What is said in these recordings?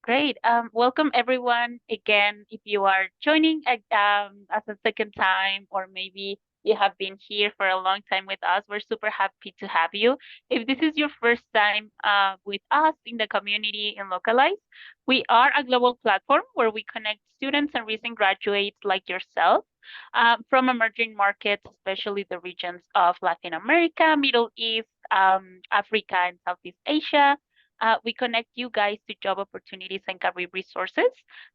Great. Welcome everyone again. If you are joining as a second time, or maybe you have been here for a long time with us, we're super happy to have you. If this is your first time with us in the community in Localize, we are a global platform where we connect students and recent graduates like yourself from emerging markets, especially the regions of Latin America, Middle East, Africa, and Southeast Asia. We connect you guys to job opportunities and career resources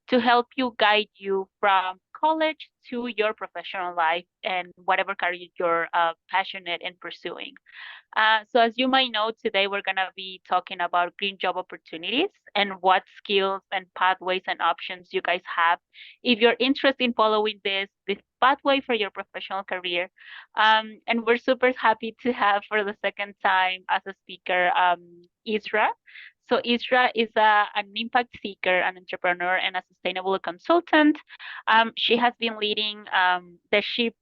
to help you guide you from college to your professional life and whatever career you're passionate in pursuing. So as you might know, today we're going to be talking about green job opportunities and what skills and pathways and options you guys have if you're interested in following this pathway for your professional career. And we're super happy to have for the second time as a speaker Isra. So Isra is an impact seeker, an entrepreneur, and a sustainable consultant. She has been leading the shift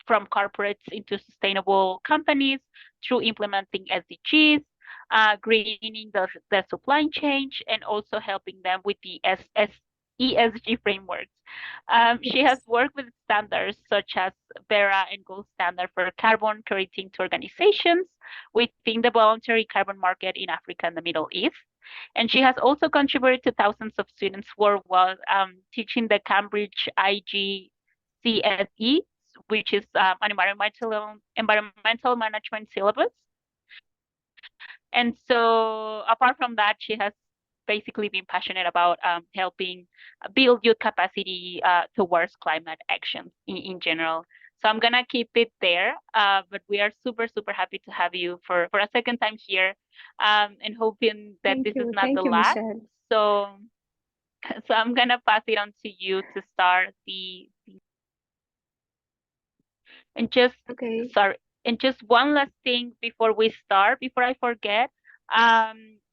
from corporates into sustainable companies through implementing SDGs, greening the supply chain, and also helping them with the ESG frameworks. She has Yes. worked with standards such as Vera and Gold Standard for carbon creating to organizations within the voluntary carbon market in Africa and the Middle East. And she has also contributed to thousands of students worldwide, teaching the Cambridge IGCSE, which is an environmental management syllabus. And so, apart from that, she has basically been passionate about helping build youth capacity towards climate action in general. So I'm gonna keep it there, but we are super happy to have you for a second time here, and hoping that this is not the Thank you, last. Michelle. So so I'm gonna pass it on to you to start the and just Okay. sorry, and just one last thing before we start, before I forget,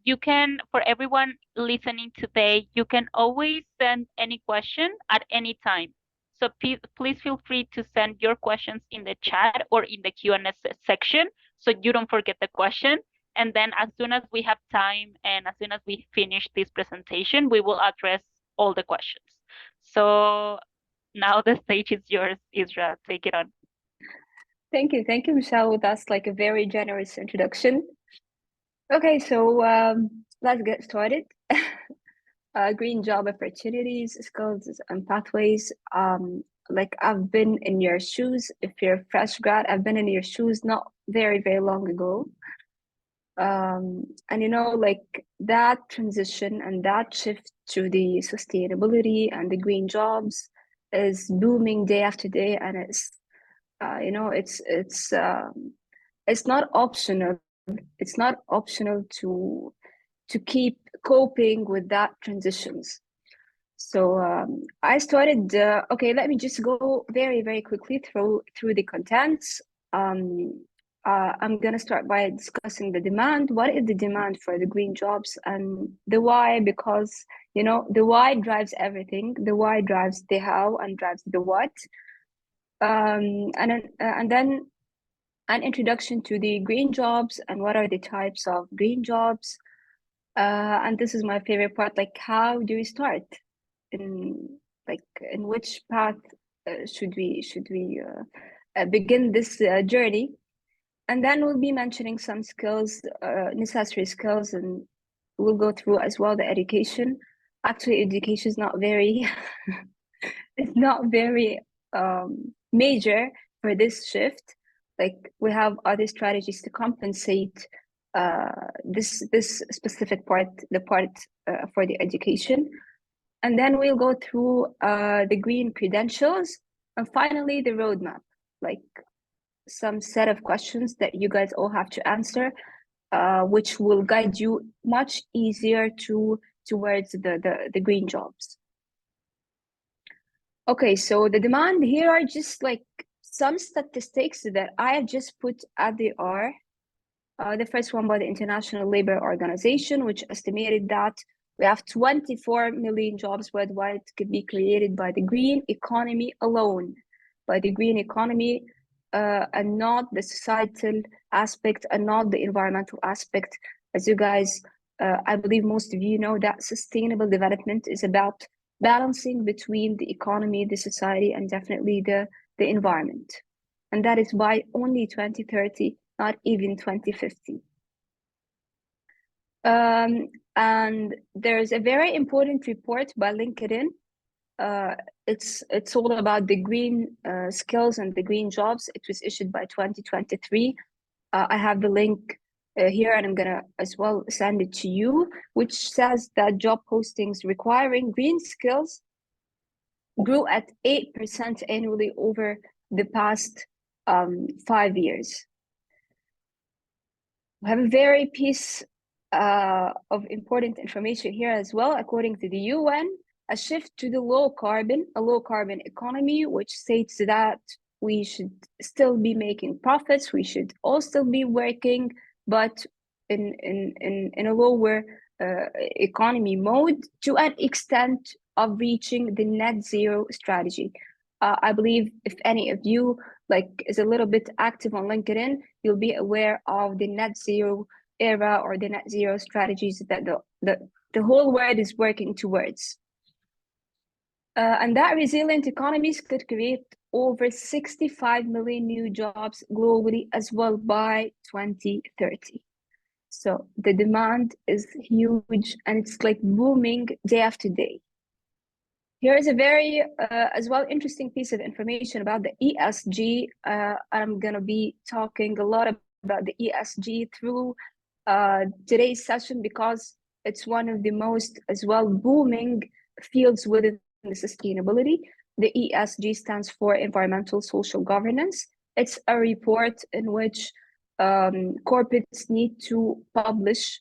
you can, for everyone listening today, you can always send any question at any time. So please feel free to send your questions in the chat or in the Q&A section so you don't forget the question. And then as soon as we have time and as soon as we finish this presentation, we will address all the questions. So now the stage is yours, Isra. Take it on. Thank you, Michelle. That's like a very generous introduction. Okay, so let's get started. Green job opportunities, skills, and pathways. Like I've been in your shoes. If you're a fresh grad, I've been in your shoes not very long ago. And like that transition and that shift to the sustainability and the green jobs is booming day after day, and it's not optional. It's not optional to keep coping with that transitions. So I started. Okay, let me just go very quickly through the contents. Um, I'm gonna start by discussing the demand. What is the demand for the green jobs and the why? Because the why drives everything. The why drives the how and drives the what. And then an introduction to the green jobs and what are the types of green jobs. And this is my favorite part. Like, how do we start? In in which path should we begin this journey? And then we'll be mentioning some skills, necessary skills, and we'll go through as well the education. Actually, education is not very it's not very major for this shift. Like we have other strategies to compensate this specific part, the part for the education. And then we'll go through the green credentials and finally the roadmap, like some set of questions that you guys all have to answer, which will guide you much easier towards the green jobs. Okay, so the demand here are just like some statistics that I have just put at the R. The first one by the International Labour Organization, which estimated that we have 24 million jobs worldwide could be created by the green economy alone, by the green economy, and not the societal aspect and not the environmental aspect. As you guys I believe most of you know that sustainable development is about balancing between the economy, the society, and definitely the environment. And that is by only 2030, not even 2050. And there's a very important report by LinkedIn. Uh, it's all about the green skills and the green jobs. It was issued by 2023. I have the link here, and I'm gonna as well send it to you, which says that job postings requiring green skills grew at 8% annually over the past 5 years. We have a very piece of important information here as well. According to the UN, a shift to the a low carbon economy, which states that we should still be making profits, we should all still be working, but in a lower economy mode to an extent of reaching the net zero strategy. I believe if any of you is a little bit active on LinkedIn, you'll be aware of the net zero era or the net zero strategies that the whole world is working towards. And that resilient economies could create over 65 million new jobs globally as well by 2030. So the demand is huge and it's like booming day after day. Here is a very, as well, interesting piece of information about the ESG. I'm going to be talking a lot about the ESG through today's session because it's one of the most, as well, booming fields within the sustainability. The ESG stands for Environmental Social Governance. It's a report in which corporates need to publish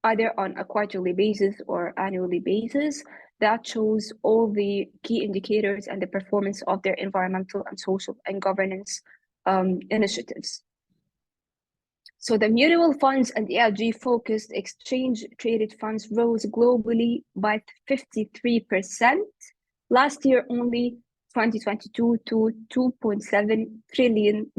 either on a quarterly basis or annually basis that shows all the key indicators and the performance of their environmental and social and governance initiatives. So the mutual funds and ESG-focused exchange-traded funds rose globally by 53%. Last year, only 2022 to $2.7 trillion,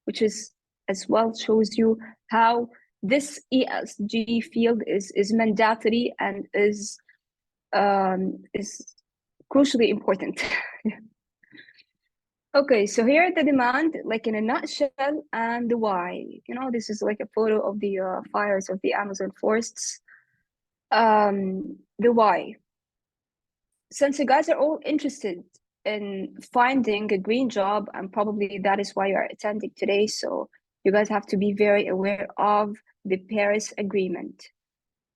which is as well shows you how this ESG field is mandatory and is crucially important. Okay, so here are the demand, like in a nutshell, and the why. This is like a photo of the fires of the Amazon forests. The why. Since you guys are all interested in finding a green job, and probably that is why you are attending today, so you guys have to be very aware of the Paris Agreement.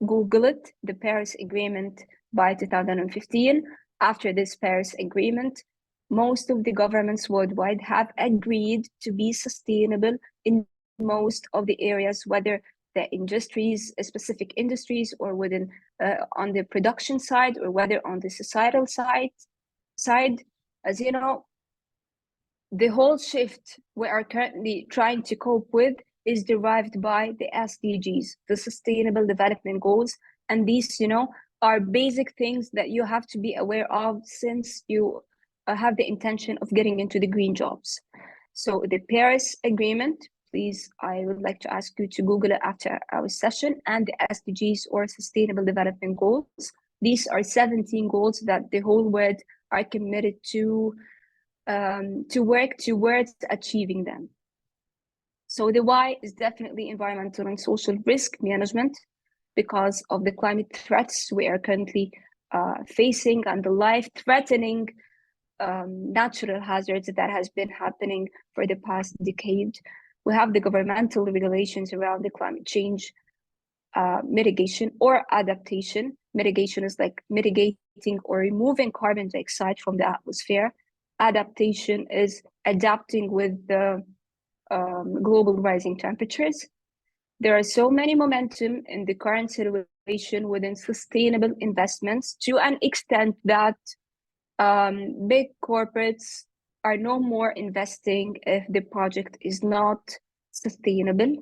Google it, the Paris Agreement by 2015. After this Paris Agreement, most of the governments worldwide have agreed to be sustainable in most of the areas, whether the industries, specific industries, or within on the production side, or whether on the societal side. As you know, the whole shift we are currently trying to cope with is derived by the SDGs, the Sustainable Development Goals. And these, are basic things that you have to be aware of since you have the intention of getting into the green jobs. So the Paris Agreement, please, I would like to ask you to Google it after our session, and the SDGs or Sustainable Development Goals. These are 17 goals that the whole world are committed to work towards achieving them. So the why is definitely environmental and social risk management because of the climate threats we are currently facing and the life-threatening natural hazards that has been happening for the past decade. We have the governmental regulations around the climate change mitigation or adaptation. Mitigation is like mitigating or removing carbon dioxide from the atmosphere. Adaptation is adapting with the global rising temperatures. There are so many momentum in the current situation within sustainable investments to an extent that big corporates are no more investing if the project is not sustainable.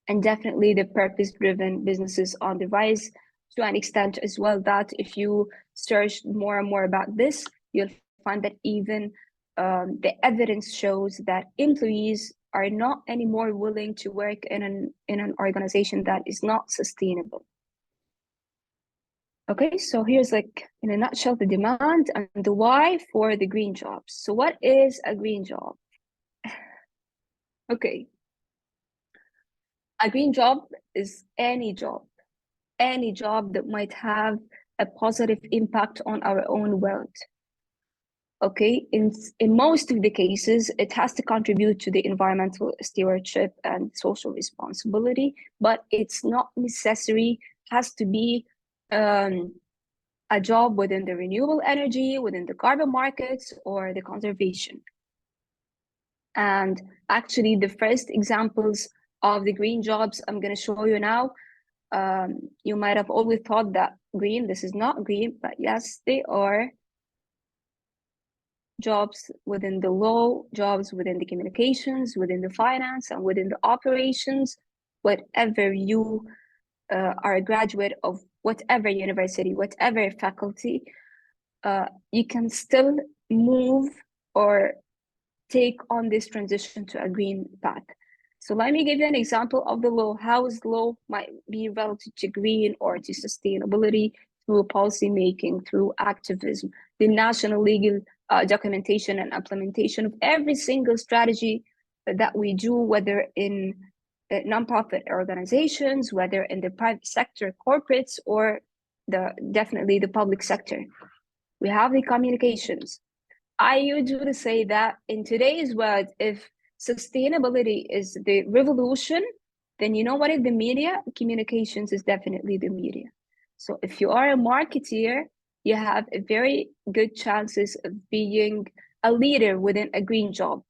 And definitely the purpose-driven businesses on the rise to an extent as well that if you search more and more about this, you'll find that even the evidence shows that employees are not anymore willing to work in an organization that is not sustainable. Okay, so here's like in a nutshell the demand and the why for the green jobs. So what is a green job? Okay, a green job is any job that might have a positive impact on our own world. Okay, in most of the cases, it has to contribute to the environmental stewardship and social responsibility, but it's not necessary, has to be a job within the renewable energy, within the carbon markets, or the conservation. And actually, the first examples of the green jobs I'm going to show you now, you might have always thought that green, this is not green, but yes, they are jobs within the law, jobs within the communications, within the finance, and within the operations. Whatever you are a graduate of whatever university, whatever faculty, you can still move or take on this transition to a green path. So let me give you an example of the law. How is law might be relative to green or to sustainability through policy making, through activism, the national legal documentation and implementation of every single strategy that we do, whether in nonprofit organizations, whether in the private sector, corporates, or definitely the public sector. We have the communications. I usually say that in today's world, if sustainability is the revolution, then you know what is the media? Communications is definitely the media. So if you are a marketeer, you have a very good chances of being a leader within a green job.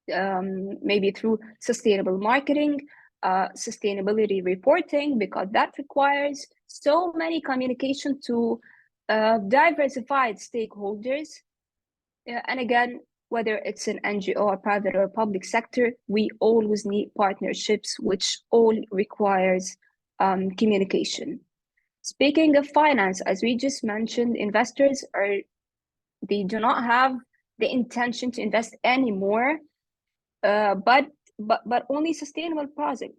Maybe through sustainable marketing, sustainability reporting, because that requires so many communication to diversified stakeholders. And again, whether it's an NGO, a private or public sector, we always need partnerships, which all requires communication. Speaking of finance, as we just mentioned, investors they do not have the intention to invest anymore, but only sustainable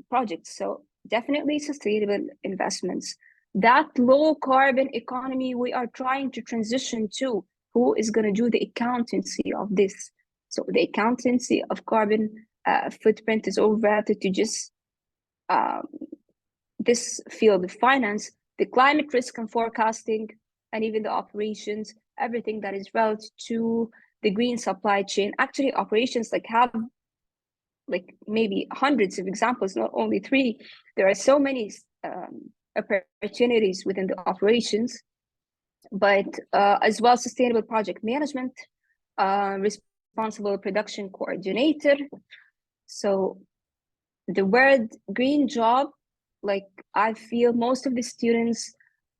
projects. So definitely sustainable investments. That low carbon economy we are trying to transition to, who is going to do the accountancy of this? So the accountancy of carbon footprint is all related to just this field of finance, the climate risk and forecasting, and even the operations, everything that is related to the green supply chain. Actually, operations have maybe hundreds of examples, not only three. There are so many opportunities within the operations, but as well sustainable project management, responsible production coordinator. So the word green job, I feel most of the students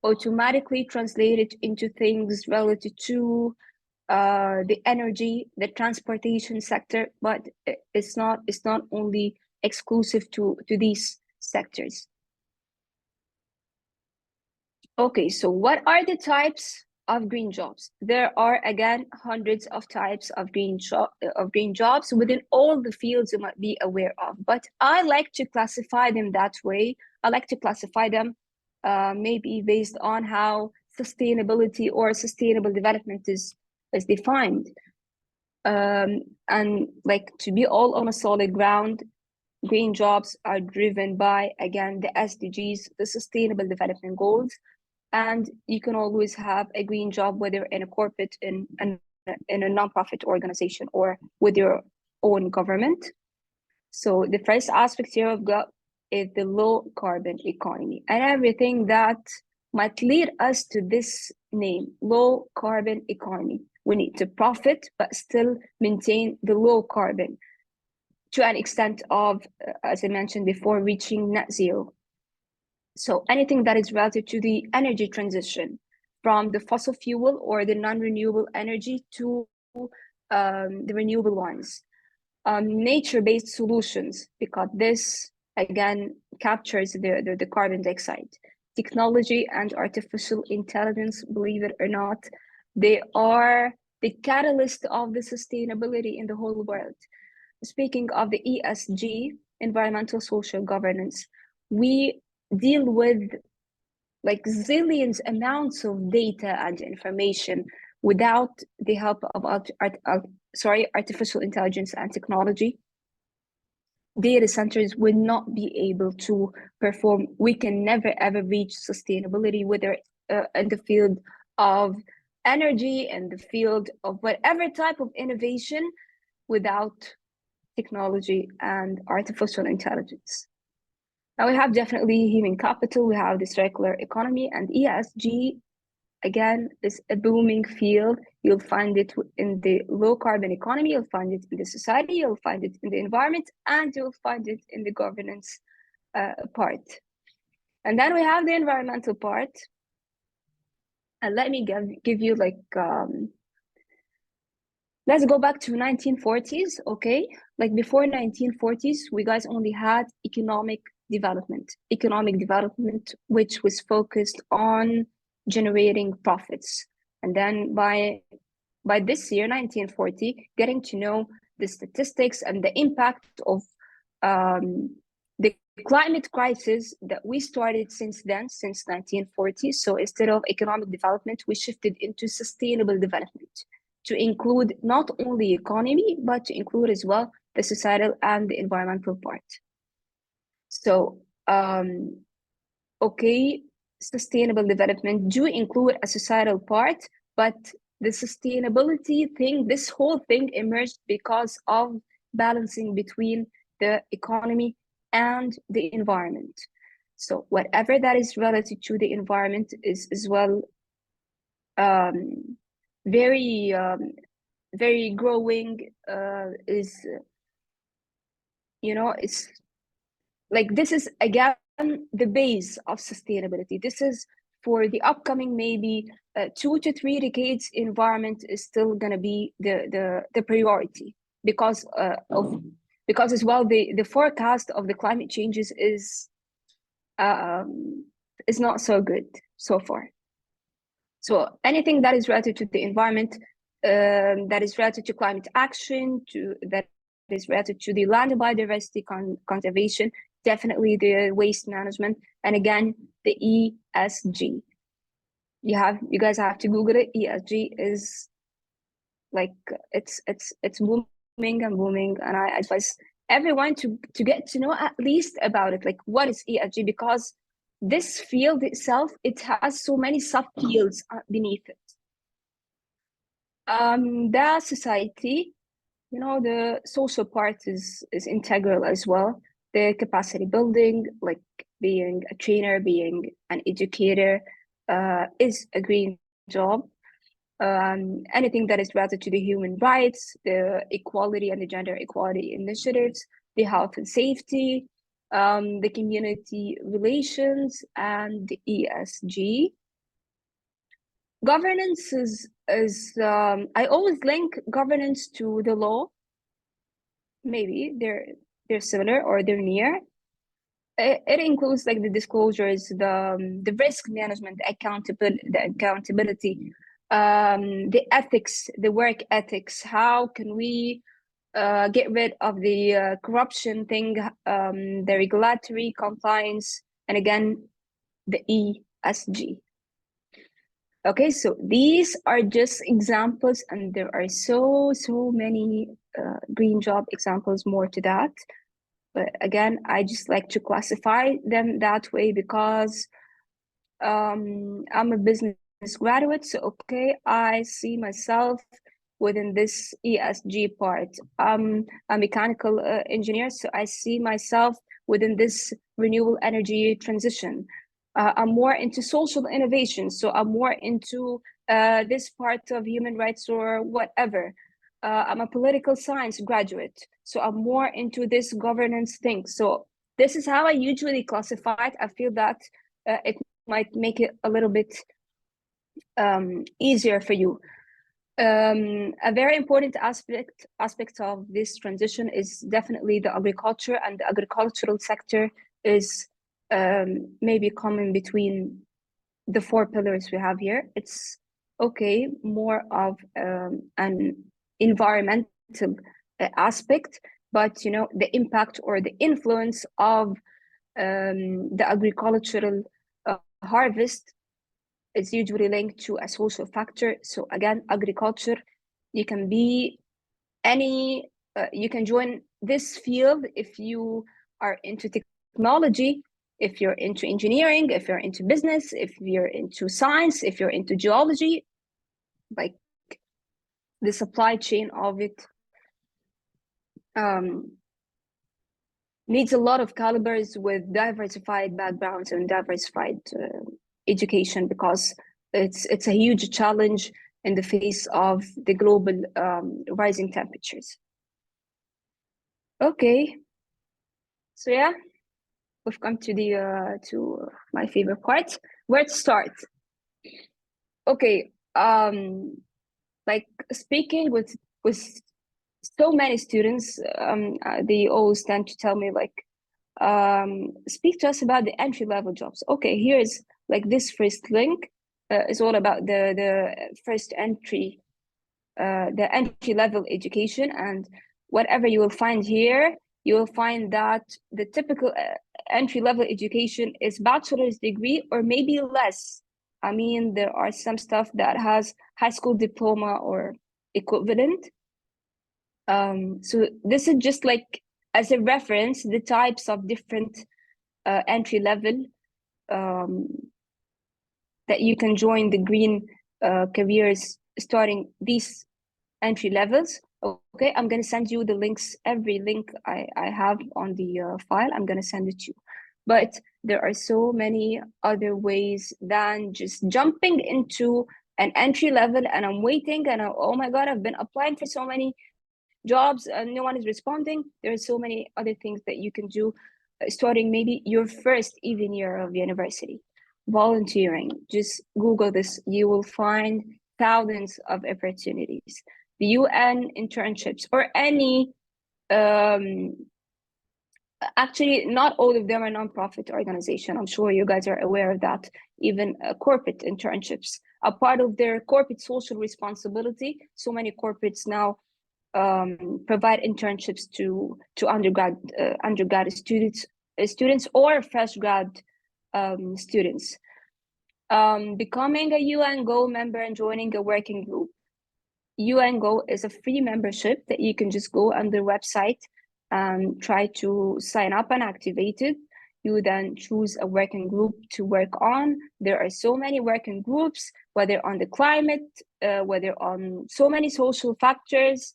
automatically translate it into things related to the energy, the transportation sector, but it's not only exclusive to these sectors. Okay, so what are the types of green jobs? There are again hundreds of types of green jobs within all the fields you might be aware of, but I like to classify them that way. I like to classify them maybe based on how sustainability or sustainable development is defined. And to be all on a solid ground, green jobs are driven by, again, the SDGs, the Sustainable Development Goals. And you can always have a green job, whether in a corporate, in a nonprofit organization, or with your own government. So the first aspect here I've got is the low carbon economy, and everything that might lead us to this name, low carbon economy. We need to profit, but still maintain the low carbon to an extent of, as I mentioned before, reaching net zero. So anything that is related to the energy transition from the fossil fuel or the non-renewable energy to the renewable ones. Nature-based solutions, because this, again, captures the carbon dioxide. Technology and artificial intelligence, believe it or not, they are the catalyst of the sustainability in the whole world. speaking of the ESG, environmental social governance, we deal with like zillions amounts of data and information without the help of artificial intelligence and technology. Data centers will not be able to perform. We can never ever reach sustainability, whether in the field of energy and the field of whatever type of innovation, without technology and artificial intelligence. Now we have definitely human capital, we have the circular economy, and ESG again is a booming field. You'll find it in the low carbon economy, you'll find it in the society, you'll find it in the environment, and you'll find it in the governance part. And then we have the environmental part. And let me give you like let's go back to 1940s, okay? Like before 1940s, we guys only had economic development, which was focused on generating profits. And then by this year, 1940, getting to know the statistics and the impact of the climate crisis that we started since then, since 1940. So instead of economic development, we shifted into sustainable development to include not only economy, but to include as well the societal and the environmental part. So, okay, sustainable development do include a societal part, but the sustainability thing, this whole thing emerged because of balancing between the economy and the environment. So whatever that is related to the environment is as well very very growing, is, you know, it's like this is again the base of sustainability. This is for the upcoming maybe 2 to 3 decades. Environment is still going to be the priority because as well the forecast of the climate changes is not so good so far. So anything that is related to the environment, that is related to climate action, that is related to the land biodiversity conservation, definitely the waste management, and again the ESG. You guys have to Google it. ESG is like it's booming and booming, and I advise everyone to get to know at least about it. Like, what is ESG? Because this field itself, it has so many subfields beneath it. The society, you know, the social part is integral as well. The capacity building, like being a trainer, being an educator, is a green job. Anything that is related to the human rights, the equality and the gender equality initiatives, the health and safety, the community relations, and the ESG. Governance is I always link governance to the law. Maybe they're similar or they're near. It includes like the disclosures, the risk management, the accountability, the ethics, the work ethics. How can we get rid of the corruption thing, the regulatory compliance, and again, the ESG. Okay, so these are just examples, and there are so many green job examples more to that. But again, I just like to classify them that way because I'm a business graduate. So, okay, I see myself within this ESG part. I'm a mechanical engineer, so I see myself within this renewable energy transition. I'm more into social innovation, so I'm more into this part of human rights or whatever. I'm a political science graduate, so I'm more into this governance thing. So this is how I usually classify it. I feel that it might make it a little bit easier for you. A very important aspect of this transition is definitely the agriculture, and the agricultural sector is maybe common between the 4 pillars we have here. It's okay, more of an environmental aspect, but the impact or the influence of the agricultural harvest is usually linked to a social factor. So again, agriculture, you can be you can join this field if you are into technology, if you're into engineering, if you're into business, if you're into science, if you're into geology, like the supply chain of it um, needs a lot of calibers with diversified backgrounds and diversified education, because it's a huge challenge in the face of the global rising temperatures. Okay, so yeah, we've come to the to my favorite part. Where to start? Okay, like speaking with so many students, they always tend to tell me like, speak to us about the entry level jobs. Okay, here's like this first link is all about the first entry, the entry level education, and whatever you will find here, you will find that the typical entry level education is bachelor's degree or maybe less. I mean, there are some stuff that has high school diploma or equivalent. So this is just like as a reference, the types of different entry level um, that you can join the green careers starting these entry levels. Okay, I'm going to send you the links, every link I have on the file, I'm going to send it to you. But there are so many other ways than just jumping into an entry level and I'm waiting and oh my God, I've been applying for so many jobs and no one is responding. There are so many other things that you can do starting maybe your first even year of university. Volunteering, just Google this, you will find thousands of opportunities. The UN internships or any actually not all of them are nonprofit organization. I'm sure you guys are aware of that. Even corporate internships, a part of their corporate social responsibility. So many corporates now provide internships to undergrad students or fresh grad students. Becoming a UN Go member and joining a working group. UN Go is a free membership that you can just go on their website and try to sign up and activate it. You then choose a working group to work on. There are so many working groups, whether on the climate, whether on so many social factors,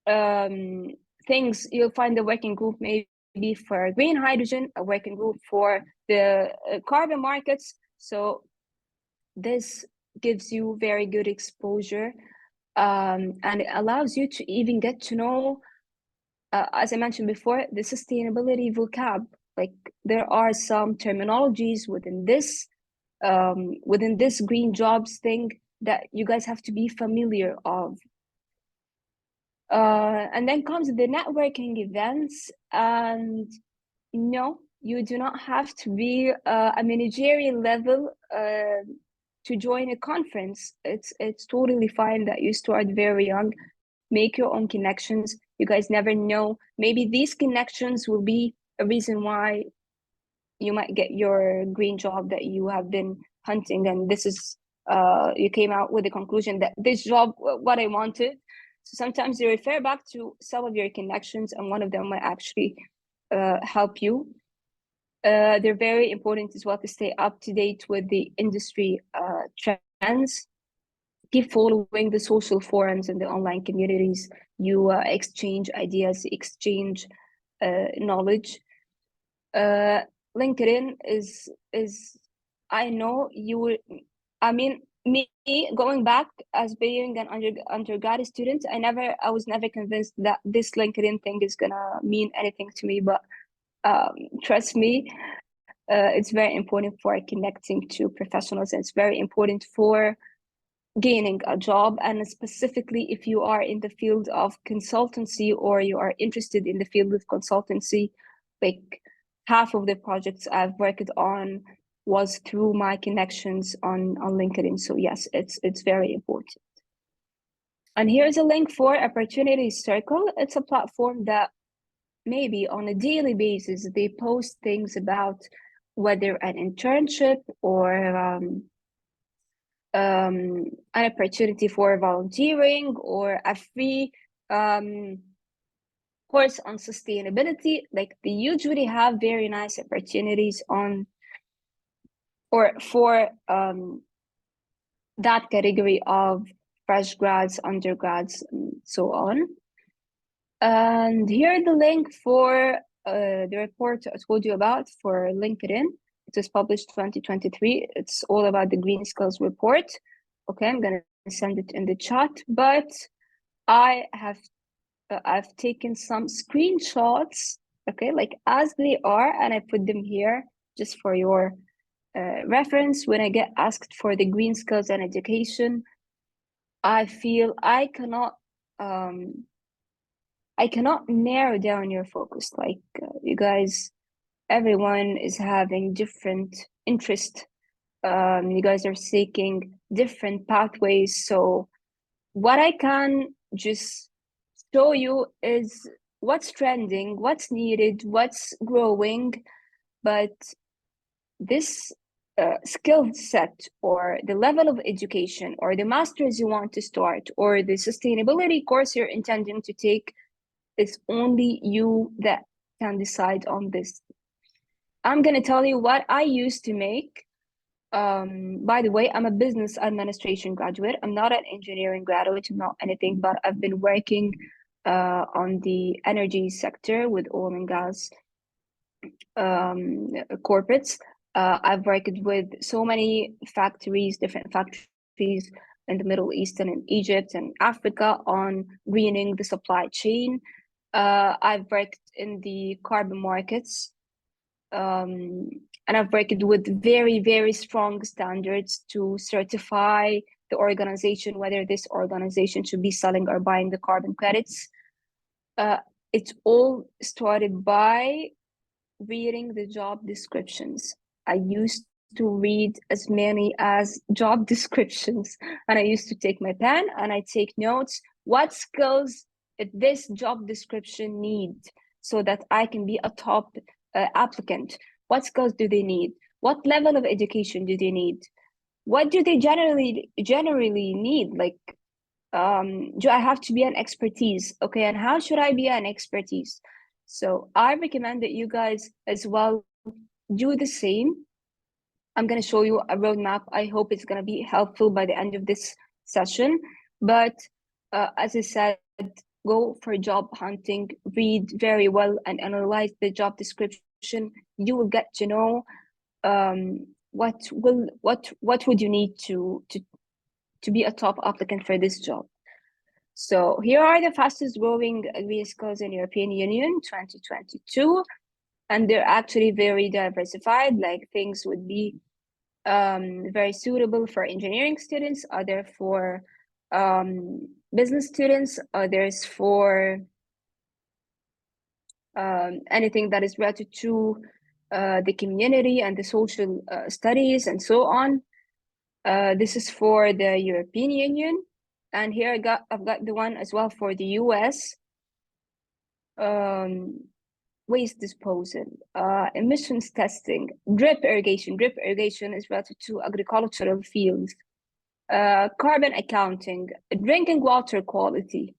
things. You'll find a working group maybe for green hydrogen, a working group for the carbon markets. So this gives you very good exposure, and it allows you to even get to know, as I mentioned before, the sustainability vocab. Like there are some terminologies within this green jobs thing that you guys have to be familiar of. And then comes the networking events, and no, you do not have to be a managerial level to join a conference. It's totally fine that you start very young, make your own connections. You guys never know. Maybe these connections will be a reason why you might get your green job that you have been hunting, and this is you came out with the conclusion that this job what I wanted. So sometimes you refer back to some of your connections and one of them might actually help you. They're very important as well to stay up to date with the industry trends. Keep following the social forums and the online communities. You exchange ideas, exchange knowledge. LinkedIn is I know you will. I mean, me going back as being an undergrad student, I was never convinced that this LinkedIn thing is gonna mean anything to me. But trust me, it's very important for connecting to professionals, and it's very important for gaining a job. And specifically if you are in the field of consultancy or you are interested in the field of consultancy, like half of the projects I've worked on was through my connections on LinkedIn. So yes, it's very important. And here's a link for Opportunity Circle. It's a platform that maybe on a daily basis, they post things about whether an internship or an opportunity for volunteering or a free course on sustainability. Like they usually have very nice opportunities on or for that category of fresh grads, undergrads, and so on. And here the link for the report I told you about for LinkedIn. It was published 2023. It's all about the Green Skills report. Okay, I'm gonna send it in the chat, but I've taken some screenshots, okay, like as they are, and I put them here just for your reference. When I get asked for the green skills and education, I feel I cannot narrow down your focus. Like you guys, everyone is having different interest. You guys are seeking different pathways. So what I can just show you is what's trending, what's needed, what's growing. But this skill set or the level of education or the masters you want to start or the sustainability course you're intending to take, it's only you that can decide on this. I'm going to tell you what I used to make. By the way, I'm a business administration graduate. I'm not an engineering graduate, I'm not anything, but I've been working on the energy sector with oil and gas corporates. I've worked with so many factories, different factories in the Middle East and in Egypt and Africa on greening the supply chain. I've worked in the carbon markets, and I've worked with very, very strong standards to certify the organization, whether this organization should be selling or buying the carbon credits. It all started by reading the job descriptions. I used to read as many as job descriptions, and I used to take my pen and I take notes. What skills this job description need so that I can be a top applicant? What skills do they need? What level of education do they need? What do they generally need? Like, do I have to be an expertise? Okay, and how should I be an expertise? So I recommend that you guys as well do the same. I'm going to show you a roadmap. I hope it's going to be helpful by the end of this session. But as I said, go for job hunting, read very well and analyze the job description. You will get to know what would you need to be a top applicant for this job. So here are the fastest growing green skills in European Union 2022. And they're actually very diversified. Like things would be very suitable for engineering students, other for business students, others for anything that is related to the community and the social studies and so on. This is for the European Union. And here I've got the one as well for the US. Waste disposal, emissions testing, drip irrigation. Drip irrigation is related to agricultural fields, carbon accounting, drinking water quality,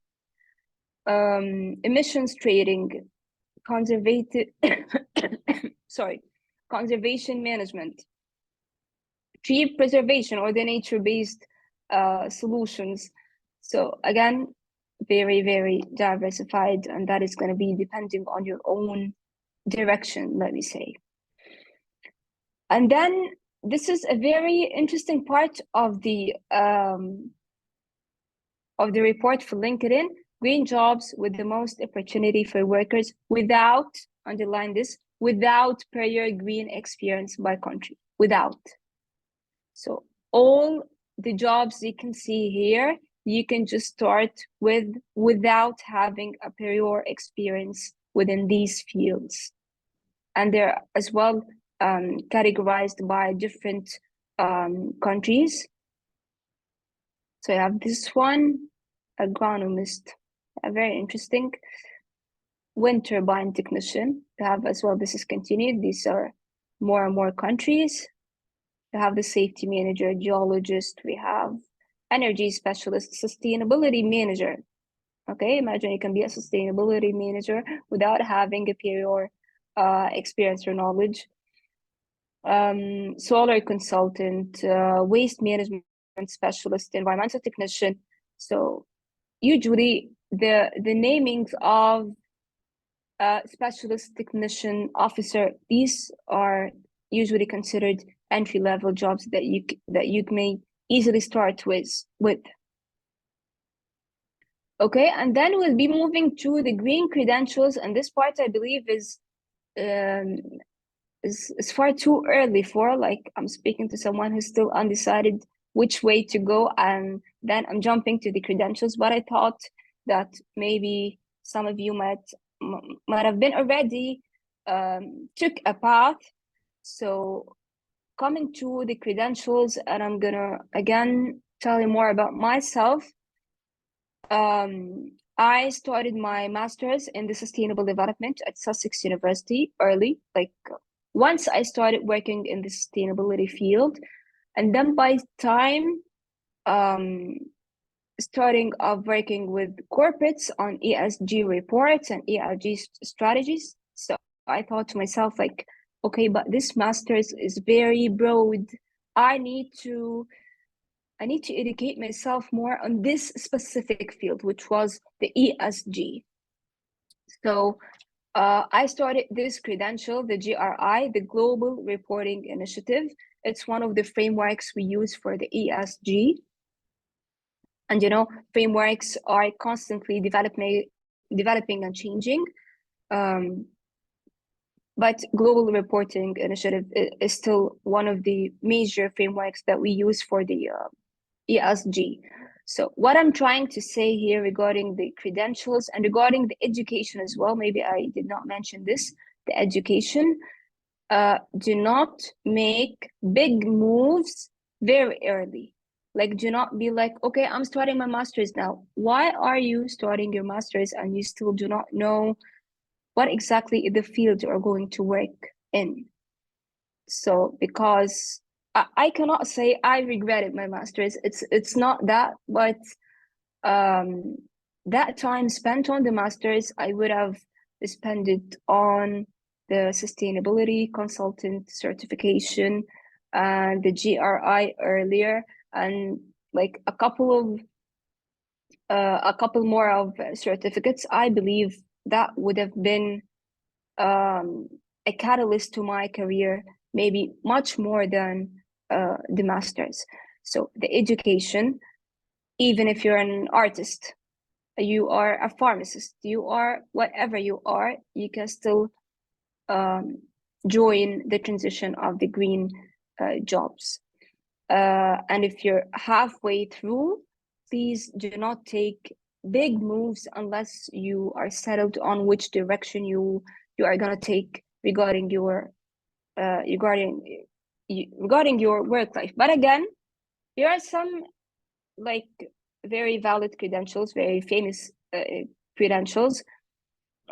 emissions trading, conservative, conservation management, tree preservation or the nature-based solutions. So again, very, very diversified, and that is going to be depending on your own direction, let me say. And then this is a very interesting part of the report for LinkedIn: green jobs with the most opportunity for workers without, underline this, without prior green experience by country, without. So all the jobs you can see here, you can just start with without having a prior experience within these fields. And they're as well categorized by different countries. So I have this one, agronomist, very interesting. wind turbine technician. We have as well, this is continued. These are more and more countries. We have the safety manager, geologist. We have energy specialist, sustainability manager. Okay, imagine you can be a sustainability manager without having a prior experience or knowledge. Solar consultant, waste management specialist, environmental technician. So usually the namings of specialist, technician, officer, these are usually considered entry-level jobs that you may easily start with. Okay, and then we'll be moving to the green credentials, and this part I believe um, is far too early for, like, I'm speaking to someone who's still undecided which way to go, and then I'm jumping to the credentials. But I thought that maybe some of you might have been already took a path. So coming to the credentials, and I'm gonna again tell you more about myself. I started my master's in the sustainable development at Sussex University early, like once I started working in the sustainability field. And then by time um, starting off working with corporates on ESG reports and ESG strategies. So I thought to myself, like, okay, but this master's is very broad. I need to educate myself more on this specific field, which was the ESG. So I started this credential, the GRI, the Global Reporting Initiative. It's one of the frameworks we use for the ESG. And frameworks are constantly developing and changing. But Global Reporting Initiative is still one of the major frameworks that we use for the ESG. So what I'm trying to say here regarding the credentials and regarding the education as well, maybe I did not mention this, the education, do not make big moves very early. Like, do not be like, okay, I'm starting my master's now. Why are you starting your master's and you still do not know what exactly the field you are going to work in? So because I cannot say I regretted my master's. It's not that, but that time spent on the master's, I would have spent it on the sustainability consultant certification and the GRI earlier, and like a couple more of certificates. I believe that would have been a catalyst to my career, maybe much more than the master's. So the education, even if you're an artist, you are a pharmacist, you are whatever you are, you can still join the transition of the green jobs. And if you're halfway through, please do not take big moves unless you are settled on which direction you are going to take regarding your work life. But again, there are some like very valid credentials, very famous credentials.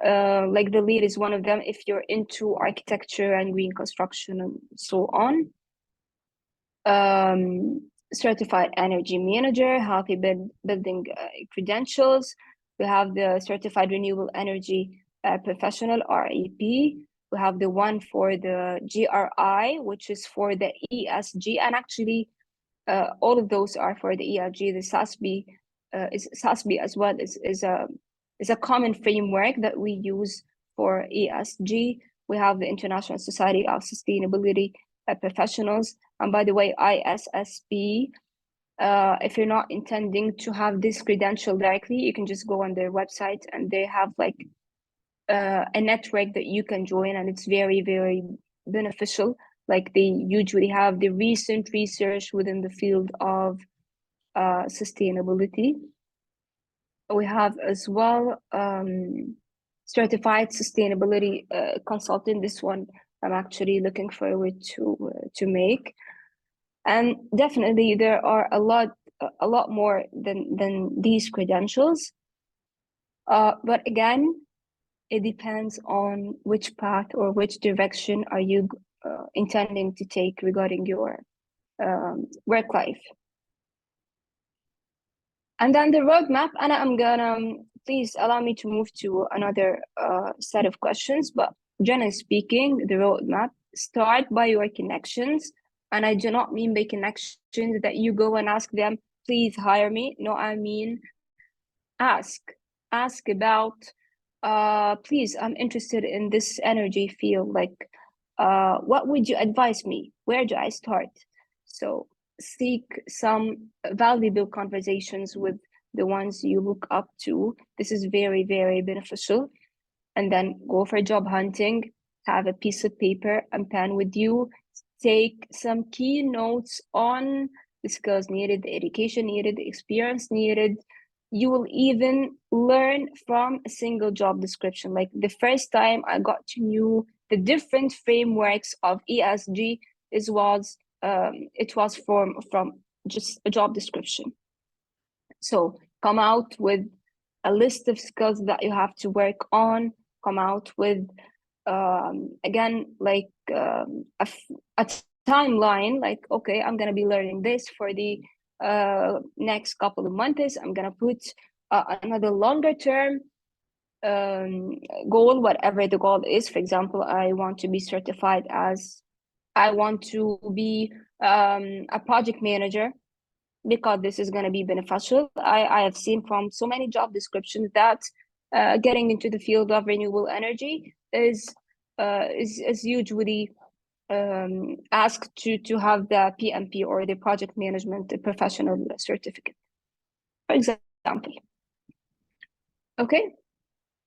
Like the LEED is one of them if you're into architecture and green construction and so on. Certified energy manager, healthy building credentials. We have the certified renewable energy professional, REP. We have the one for the GRI, which is for the ESG, and actually all of those are for the ESG. The SASB as well is a common framework that we use for ESG. We have the International Society of Sustainability Professionals, and by the way, ISSP. If you're not intending to have this credential directly, you can just go on their website, and they have like a network that you can join, and it's very, very beneficial. Like they usually have the recent research within the field of sustainability. We have as well certified sustainability consultant. This one I'm actually looking forward to make. And definitely there are a lot more than these credentials. But again, it depends on which path or which direction are you intending to take regarding your work life. And then the roadmap, and I'm gonna, please allow me to move to another set of questions, but generally speaking, the roadmap, start by your connections. And I do not mean by connections that you go and ask them, please hire me. No, I mean, ask about, please, I'm interested in this energy field. Like, what would you advise me? Where do I start? So seek some valuable conversations with the ones you look up to. This is very, very beneficial. And then go for job hunting, have a piece of paper and pen with you, take some key notes on the skills needed, the education needed, the experience needed. You will even learn from a single job description. Like the first time I got to know the different frameworks of ESG, it was from just a job description. So come out with a list of skills that you have to work on, come out with, again, like a timeline, like, okay, I'm going to be learning this for the next couple of months. I'm going to put another longer term goal, whatever the goal is. For example, I want to be certified as, I want to be a project manager, because this is going to be beneficial. I have seen from so many job descriptions that getting into the field of renewable energy is usually asked to have the PMP or the project management professional certificate, for example. Okay.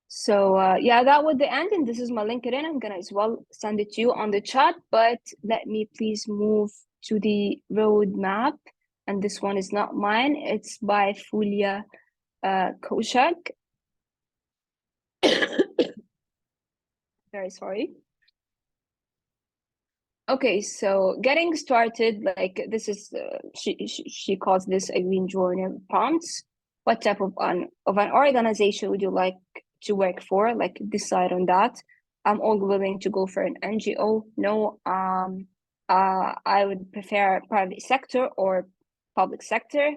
So yeah, that was the end, and this is my LinkedIn. I'm gonna as well send it to you on the chat, but let me please move to the roadmap. And this one is not mine, it's by Fulia Koshak. Very sorry. Okay, so getting started, like this is, she calls this a green journal prompts. What type of an organization would you like to work for? Like decide on that. I'm all willing to go for an NGO. No, I would prefer private sector or public sector.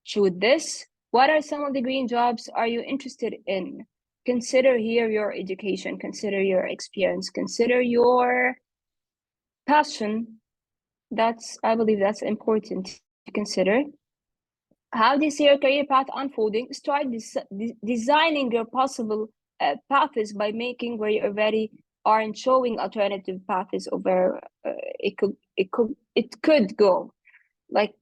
Choose this. What are some of the green jobs are you interested in? Consider here your education, consider your experience, consider your passion. I believe that's important to consider. How do you see your career path unfolding? Start designing your possible paths by making where you already are and showing alternative paths of where it could go. Like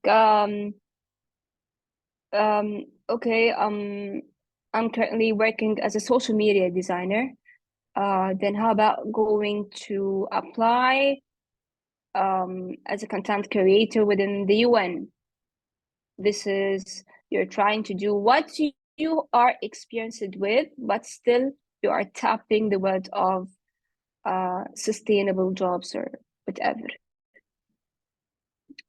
okay, I'm currently working as a social media designer. Then how about going to apply as a content creator within the UN? This is, you're trying to do what you are experienced with, but still you are tapping the word of sustainable jobs or whatever.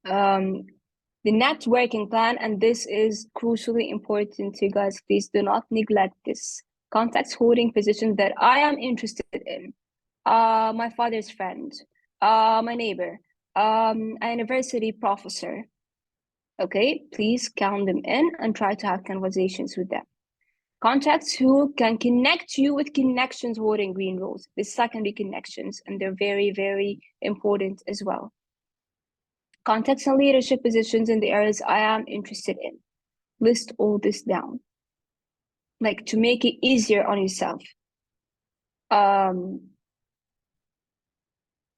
The networking plan, and this is crucially important, you guys, please do not neglect this. Contacts holding positions that I am interested in. My father's friend, my neighbor, a university professor. Okay, please count them in and try to have conversations with them. Contacts who can connect you with connections holding green roles, the secondary connections, and they're very, very important as well. Contacts and leadership positions in the areas I am interested in. List all this down, like to make it easier on yourself.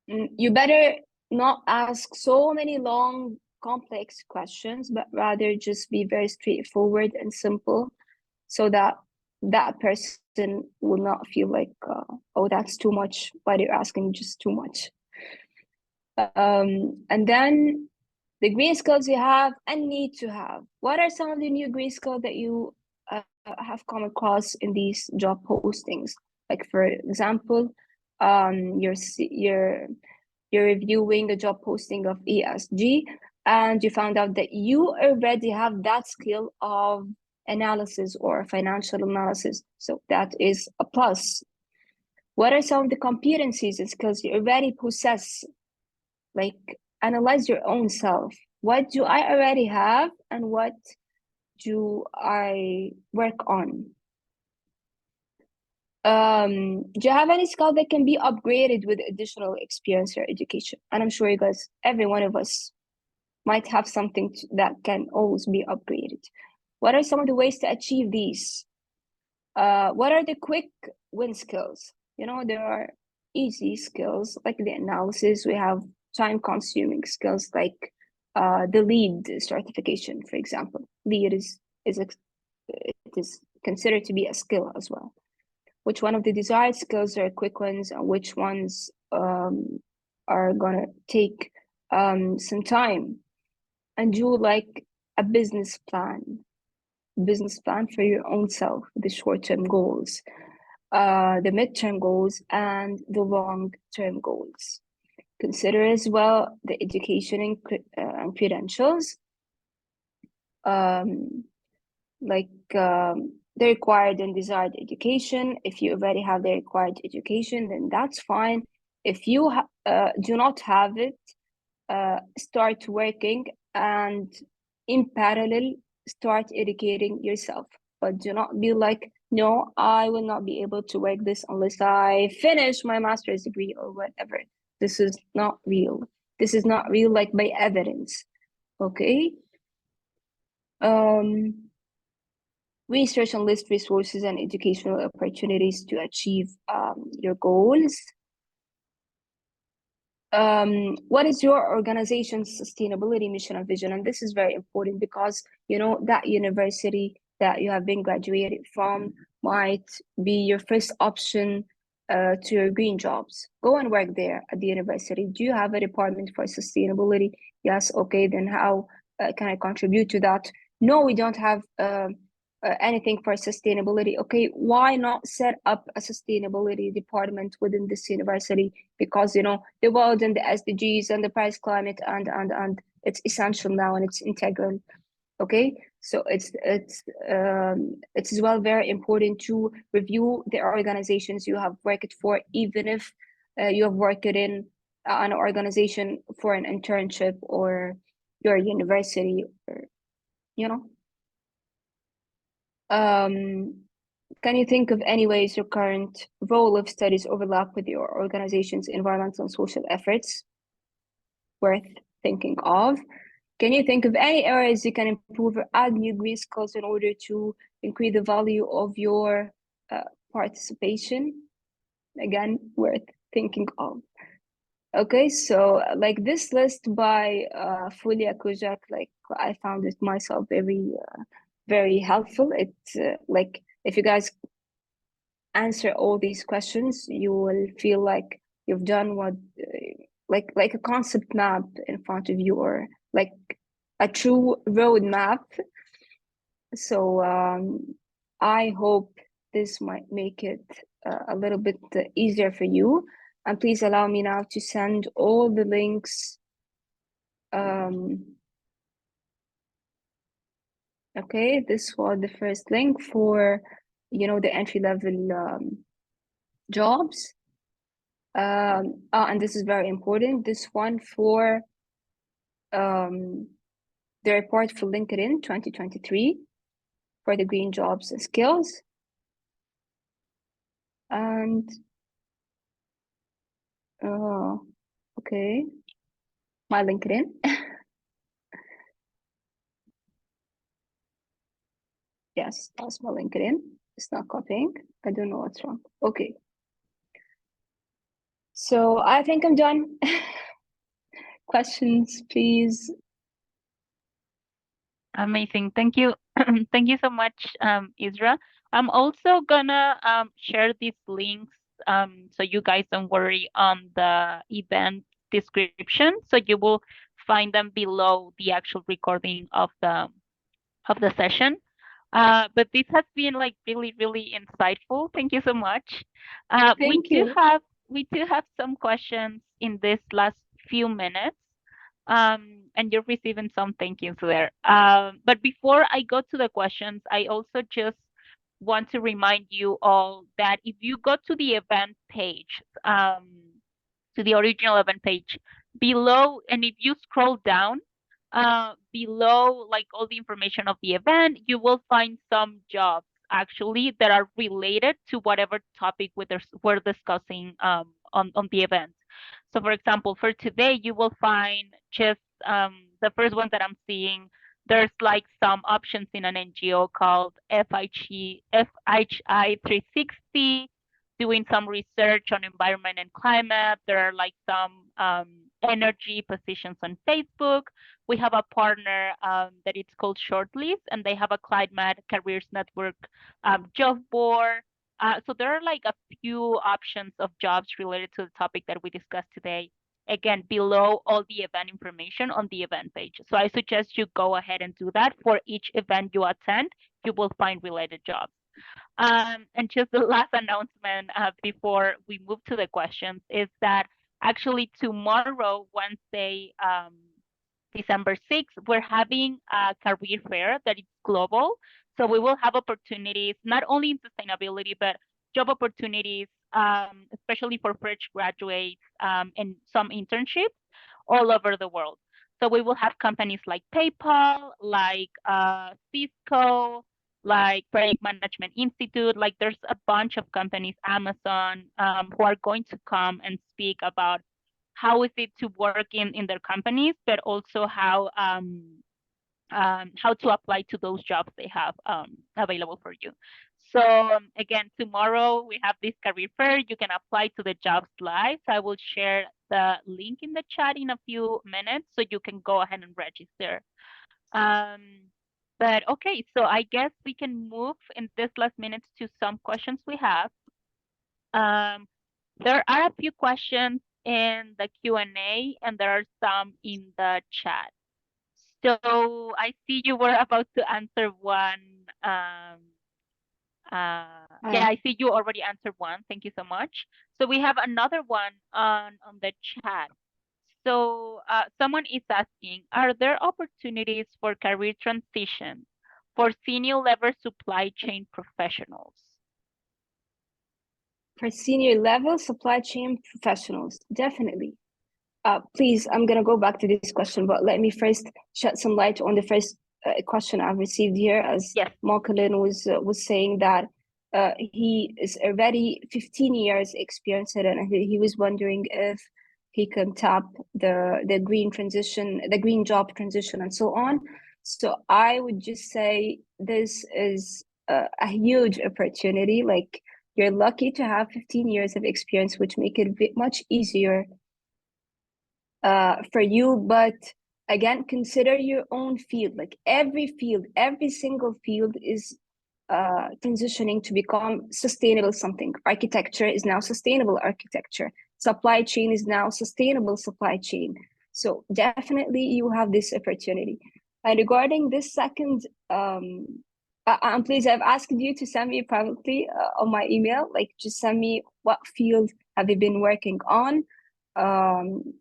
You better not ask so many long, complex questions, but rather just be very straightforward and simple, so that that person will not feel like, oh, that's too much. Why are you asking just too much? And then the green skills you have and need to have. What are some of the new green skills that you have come across in these job postings? Like for example, you're reviewing a job posting of ESG, and you found out that you already have that skill of analysis or financial analysis. So that is a plus. What are some of the competencies and skills you already possess? Like, analyze your own self. What do I already have, and what do I work on? Do you have any skill that can be upgraded with additional experience or education? And I'm sure you guys, every one of us, might have something that can always be upgraded. What are some of the ways to achieve these? What are the quick win skills? You know, there are easy skills like the analysis. We have time consuming skills like the lead certification, for example. Lead is it is considered to be a skill as well. Which one of the desired skills are quick ones, and which ones are gonna take some time? And do like a business plan for your own self, the short-term goals, the midterm goals, and the long-term goals. Consider as well the education and credentials, um, like the required and desired education. If you already have the required education, then that's fine. If you do not have it, start working, and in parallel start educating yourself. But do not be like, no, I will not be able to work this unless I finish my master's degree or whatever. This is not real. This is not real, like by evidence. Okay. Research and list resources and educational opportunities to achieve your goals. What is your organization's sustainability mission and vision? And this is very important because, you know, that university that you have been graduated from might be your first option to your green jobs. Go and work there at the university. Do you have a department for sustainability? Yes. Okay. Then how can I contribute to that? No, we don't have anything for sustainability. Okay. Why not set up a sustainability department within this university? Because, you know, the world and the SDGs and the Paris climate and it's essential now, and it's integral. Okay, so it's as well very important to review the organizations you have worked for, even if you have worked in an organization for an internship or your university, or you know. Can you think of any ways your current role of studies overlap with your organization's environmental and social efforts? Worth thinking of. Can you think of any areas you can improve or add new green skills in order to increase the value of your participation? Again, worth thinking of. Okay, so like this list by Fulia Kujak, like I found it myself very helpful. It's like if you guys answer all these questions, you will feel like you've done what like a concept map in front of you, or like a true road map. So I hope this might make it a little bit easier for you. And please allow me now to send all the links. Okay, this was the first link for, you know, the entry-level jobs. And this is very important. This one for the report for LinkedIn 2023 for the green jobs and skills. And okay, my LinkedIn. Yes, that's my LinkedIn. It's not copying. I don't know what's wrong. Okay. So I think I'm done. Questions, please. Amazing. Thank you. Thank you so much, Isra. I'm also gonna share these links so you guys don't worry on the event description. So you will find them below the actual recording of the session. But this has been like really, really insightful. Thank you so much. Thank you. We do have some questions in this last few minutes. And you're receiving some thank yous there. But before I go to the questions, I also just want to remind you all that if you go to the event page, to the original event page, below, and if you scroll down, below like all the information of the event, you will find some jobs actually that are related to whatever topic we're discussing on the event. So for example, for today, you will find just the first one that I'm seeing. There's like some options in an NGO called FHI 360, doing some research on environment and climate. There are like some energy positions on Facebook. We have a partner that it's called Shortlist, and they have a Climate Careers Network job board. So there are like a few options of jobs related to the topic that we discussed today. Again, below all the event information on the event page. So I suggest you go ahead and do that. For each event you attend, you will find related jobs. And just the last announcement before we move to the questions is that actually tomorrow, Wednesday, December 6th, we're having a career fair that is global. So we will have opportunities not only in sustainability, but job opportunities, especially for fresh graduates and some internships all over the world. So we will have companies like PayPal, like Cisco, like Project Management Institute. Like there's a bunch of companies, Amazon, who are going to come and speak about how is it to work in their companies, but also how to apply to those jobs they have available for you. So again, tomorrow we have this career fair. You can apply to the jobs live. I will share the link in the chat in a few minutes so you can go ahead and register. Um, but okay, so I guess we can move in this last minutes to some questions we have. Um, there are a few questions in the Q&A and there are some in the chat. So I see you were about to answer one. Yeah, I see you already answered one. Thank you so much. So we have another one on the chat. So someone is asking, are there opportunities for career transition for senior level supply chain professionals? For senior level supply chain professionals, definitely. Please, I'm gonna go back to this question, but let me first shed some light on the first question I've received here, as Yes. Malcolm was saying that he is already 15 years experienced, and he was wondering if he can tap the green transition, the green job transition, and so on. So I would just say this is a huge opportunity. Like, you're lucky to have 15 years of experience, which make it much easier for you. But again, consider your own field. Like every single field is transitioning to become sustainable something. Architecture is now sustainable architecture. Supply chain is now sustainable supply chain. So definitely you have this opportunity. And regarding this second, I'm pleased I've asked you to send me privately on my email, like just send me what field have you been working on,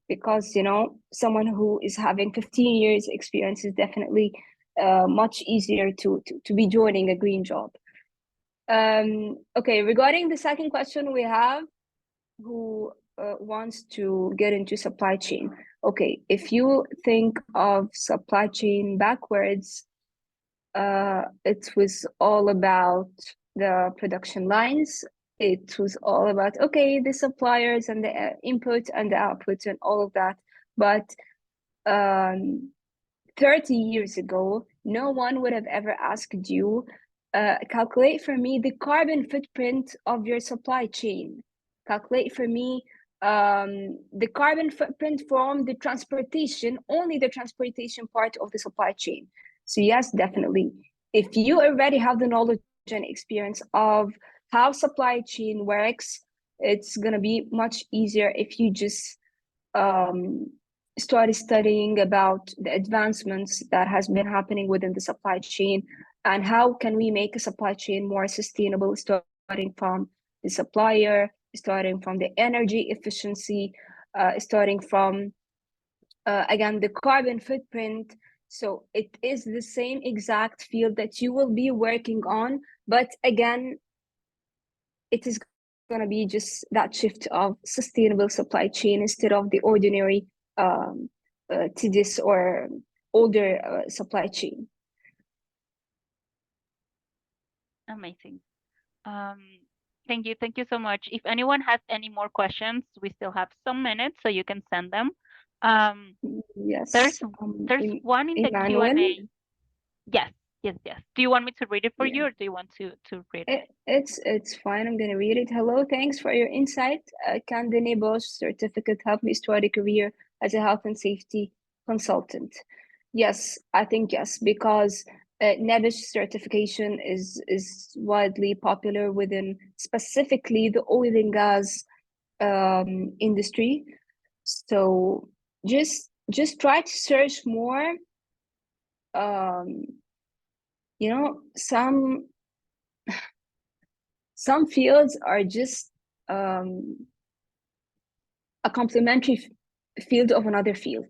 because someone who is having 15 years experience is definitely much easier to be joining a green job. Okay, regarding the second question we have, who wants to get into supply chain. Okay, if you think of supply chain backwards, it was all about the production lines. It was all about, okay, the suppliers and the input and the output and all of that. But 30 years ago, no one would have ever asked you, calculate for me the carbon footprint of your supply chain. Calculate for me the carbon footprint from the transportation, only the transportation part of the supply chain. So yes, definitely. If you already have the knowledge and experience of how supply chain works, it's going to be much easier if you just started studying about the advancements that has been happening within the supply chain and how can we make a supply chain more sustainable, starting from the supplier, starting from the energy efficiency, starting from again the carbon footprint. So it is the same exact field that you will be working on, but again, it is going to be just that shift of sustainable supply chain instead of the ordinary um, tedious or older supply chain. Amazing. Um, thank you so much. If anyone has any more questions, we still have some minutes, so you can send them. Um, there's Yes, there's one in the Emmanuel. Q&A. Yes, yes. Do you want me to read it for Yeah. you, or do you want to read it? It's fine. I'm gonna read it. Hello, thanks for your insight. Can the NABOS certificate help me start a career as a health and safety consultant? Yes, I think yes, because NABOS certification is widely popular within specifically the oil and gas industry. So just try to search more. Um, some fields are just um, a complementary field of another field.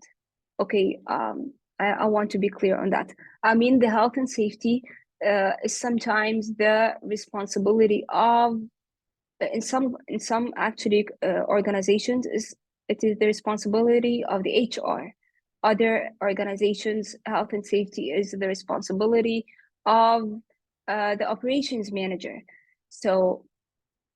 Okay, I want to be clear on that. I mean, the health and safety is sometimes the responsibility of in some actually organizations is it is the responsibility of the HR. Other organizations, health and safety is the responsibility of the operations manager. So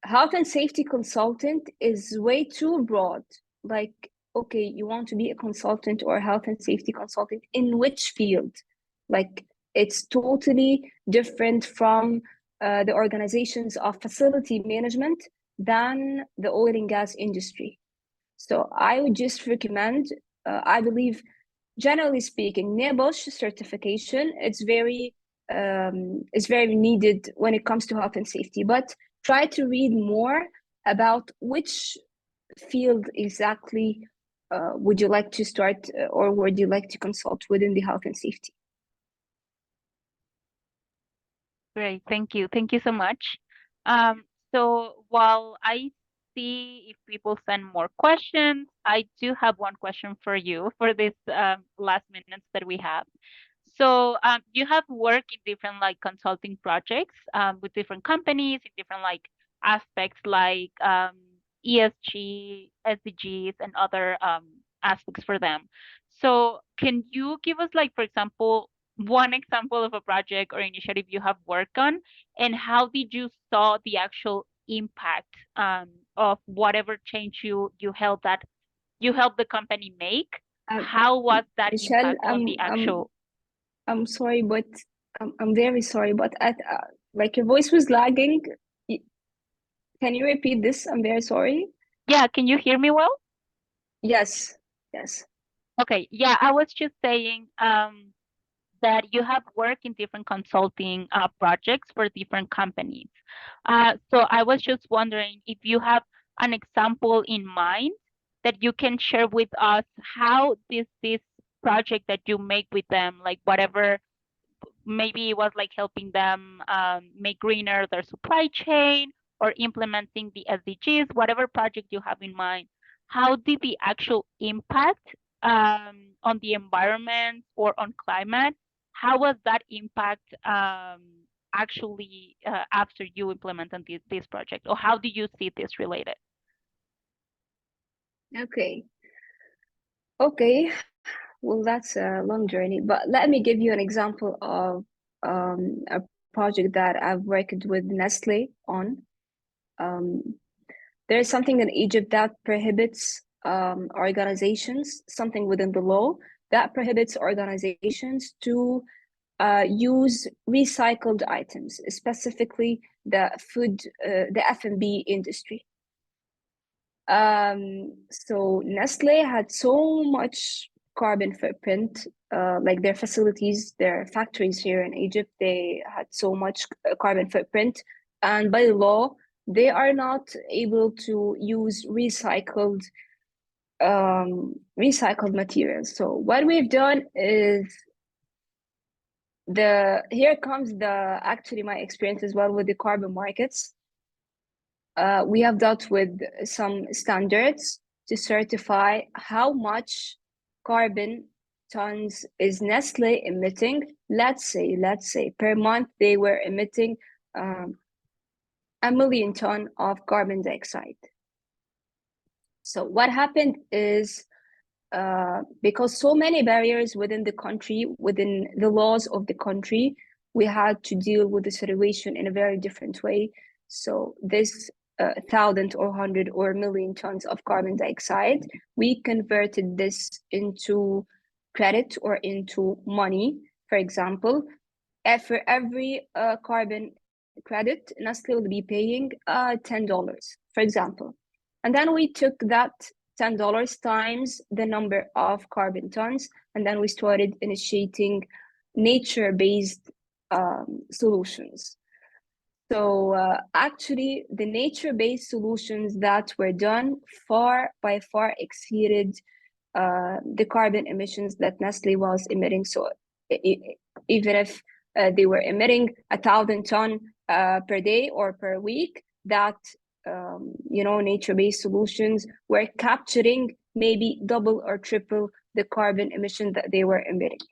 health and safety consultant is way too broad. Like, okay, you want to be a consultant or a health and safety consultant in which field? Like, it's totally different from the organizations of facility management than the oil and gas industry. So I would just recommend, I believe, generally speaking, NEBOSH certification it's very needed when it comes to health and safety. But try to read more about which field exactly would you like to start or would you like to consult within the health and safety. Great. Thank you so much. Um, so while I see if people send more questions, I do have one question for you for this last minutes that we have. So you have worked in different like consulting projects with different companies in different like aspects like ESG, SDGs, and other aspects for them. So can you give us like, for example, one example of a project or initiative you have worked on, and how did you saw the actual impact of whatever change you helped you helped the company make? Um, How was that Michelle, impact on the actual? I'm sorry, but I'm very sorry, but like your voice was lagging. Can you repeat this? I'm very sorry. Yeah, can you hear me well? Yes, yes. Okay, yeah, I was just saying that you have worked in different consulting projects for different companies. So I was just wondering if you have an example in mind that you can share with us how this project that you make with them, like whatever, maybe it was like helping them make greener their supply chain or implementing the SDGs, whatever project you have in mind. How did the actual impact on the environment or on climate? How was that impact actually after you implemented this project, or how do you see this related? Okay. Okay. Well, that's a long journey, but let me give you an example of a project that I've worked with Nestle on. Um, there is something in Egypt that prohibits organizations, something within the law that prohibits organizations to use recycled items, specifically the F&B industry. So Nestle had so much carbon footprint, like their facilities, their factories here in Egypt, they had so much carbon footprint. And by law, they are not able to use recycled materials. So what we've done is here comes the actually my experience as well with the carbon markets. We have dealt with some standards to certify how much carbon tons is Nestle emitting? Let's say per month they were emitting um, 1 million ton of carbon dioxide. So what happened is because so many barriers within the country, within the laws of the country, we had to deal with the situation in a very different way. So this 1,000 or 100 or million tons of carbon dioxide, we converted this into credit or into money. For example, for every carbon credit, Nestle will be paying $10, for example. And then we took that $10 times the number of carbon tons, and then we started initiating nature-based solutions. So actually, the nature-based solutions that were done by far exceeded the carbon emissions that Nestle was emitting. So even if they were emitting 1,000 ton per day or per week, that nature-based solutions were capturing maybe double or triple the carbon emission that they were emitting.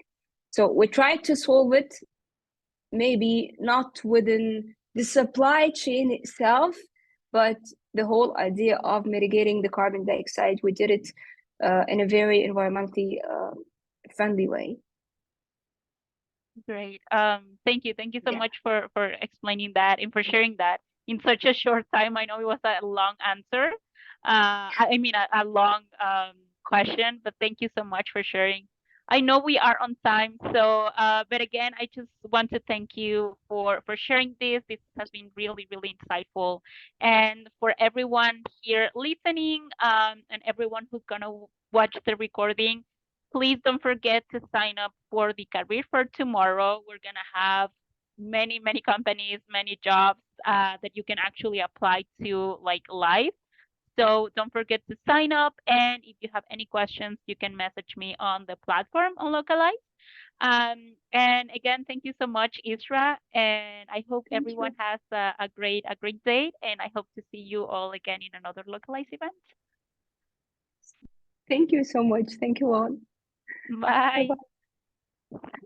So we tried to solve it, maybe not within the supply chain itself, but the whole idea of mitigating the carbon dioxide, we did it in a very environmentally friendly way. Great. Thank you so Yeah. much for explaining that and for sharing that in such a short time. I know it was a long answer. I mean a long question, but thank you so much for sharing. I know we are on time, so but again, I just want to thank you for sharing this. This has been really really insightful, and for everyone here listening, and everyone who's gonna watch the recording. Please don't forget to sign up for the career for tomorrow. We're gonna have many, many companies, many jobs that you can actually apply to like live. So don't forget to sign up. And if you have any questions, you can message me on the platform on Localize. And again, thank you so much, Isra. And I hope Thank everyone you. has a great day. And I hope to see you all again in another Localize event. Thank you so much. Thank you all. Bye Bye. bye.